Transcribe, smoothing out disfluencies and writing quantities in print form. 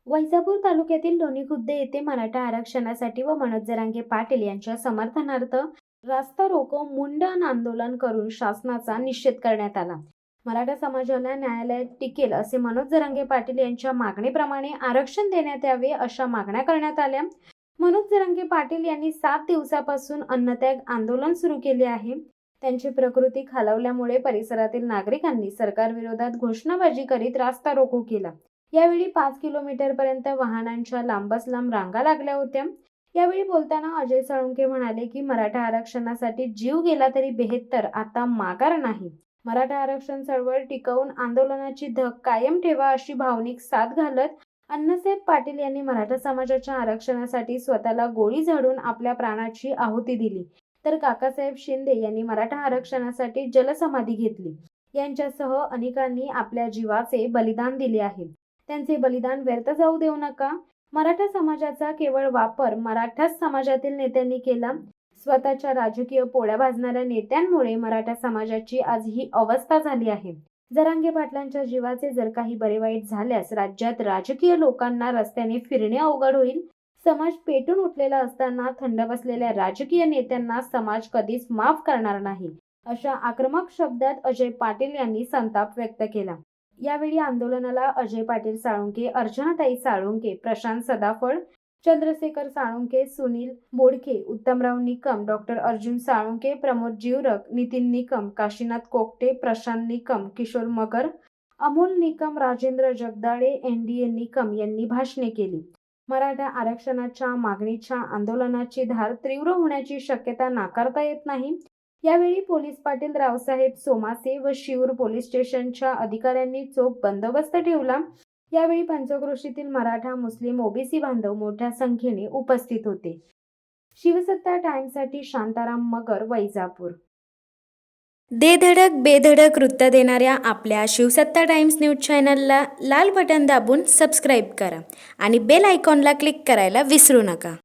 वैजापूर तालुक्यातील लोणी खुर्द येथे मराठा आरक्षणासाठी व मनोज जरांगे पाटील यांच्या समर्थनार्थ रास्ता रोको मुंडन आंदोलन करून शासनाचा निषेध करण्यात आला। मराठा समाजाला न्यायालयात टिकेल असे मनोज जरांगे पाटील यांच्या मागणीप्रमाणे आरक्षण देण्यात यावे अशा मागण्या करण्यात आल्या। मनोज जरांगे पाटील यांनी 7 दिवसापासून अन्नत्याग आंदोलन सुरू केले आहे। त्यांची प्रकृती खालावल्यामुळे परिसरातील नागरिकांनी सरकारविरोधात घोषणाबाजी करीत रास्ता रोको केला। यावेळी 5 किलोमीटरपर्यंत वाहनांच्या लांबच लांब रांगा लागल्या होत्या। यावेळी बोलताना अजय साळुंखे म्हणाले की मराठा आरक्षणासाठी जीव गेला तरी बेहत्तर, आता माघार नाही। मराठा आरक्षण चळवळ टिकवून आंदोलनाची धग कायम ठेवा अशी भावनिक साथ घालत अण्णासाहेब पाटील यांनी मराठा समाजाच्या आरक्षणासाठी स्वतःला गोळी झाडून आपल्या प्राणाची आहुती दिली, तर काकासाहेब शिंदे यांनी मराठा आरक्षणासाठी जलसमाधी घेतली। यांच्यासह अनेकांनी आपल्या जीवाचे बलिदान दिले आहे। त्यांचे बलिदान व्यर्थ जाऊ देऊ नका। मराठा समाजाचा केवळ वापर मराठाच समाजातील नेत्यांनी केला। स्वतःच्या राजकीय पोळ्या भाजणाऱ्या नेत्यांमुळे मराठा समाजाची आज ही अवस्था झाली आहे। जरांगे पाटलांच्या जीवाचे जर काही बरे वाईट झाल्यास राज्यात राजकीय लोकांना रस्त्याने फिरणे अवघड होईल। समाज पेटून उठलेला असताना थंड बसलेल्या राजकीय नेत्यांना समाज कधीच माफ करणार नाही, अशा आक्रमक शब्दात अजय पाटील यांनी संताप व्यक्त केला। यावेळी आंदोलनाला अजय पाटील साळुंखे, अर्चनाताई साळुंखे, प्रशांत सदाफळ, चंद्रशेखर साळुंखे, सुनील बोडखे, उत्तमराव निकम, डॉक्टर अर्जुन साळुंखे, प्रमोद जीवरक, नितीन निकम, काशीनाथ कोकटे, प्रशांत निकम, किशोर मगर, अमोल निकम, राजेंद्र जगदाळे, एनडीए निकम यांनी भाषणे केली। मराठा आरक्षणाच्या मागणीच्या आंदोलनाची धार तीव्र होण्याची शक्यता नाकारता येत नाही। यावेळी पोलीस पाटील रावसाहेब सोमासे व शिऊर पोलीस स्टेशनच्या अधिकाऱ्यांनी चोख बंदोबस्त ठेवला। यावेळी पंचक्रोशीतील मराठा, मुस्लिम, ओबीसी बांधव मोठ्या संख्येने उपस्थित होते। शिवसत्ता टाइम्ससाठी शांताराम मगर, वैजापूर। धडक बेधडक वृत्त देणाऱ्या आपल्या शिवसत्ता टाइम्स न्यूज चॅनलला लाल बटन दाबून सबस्क्राईब करा आणि बेल आयकॉनला क्लिक करायला विसरू नका।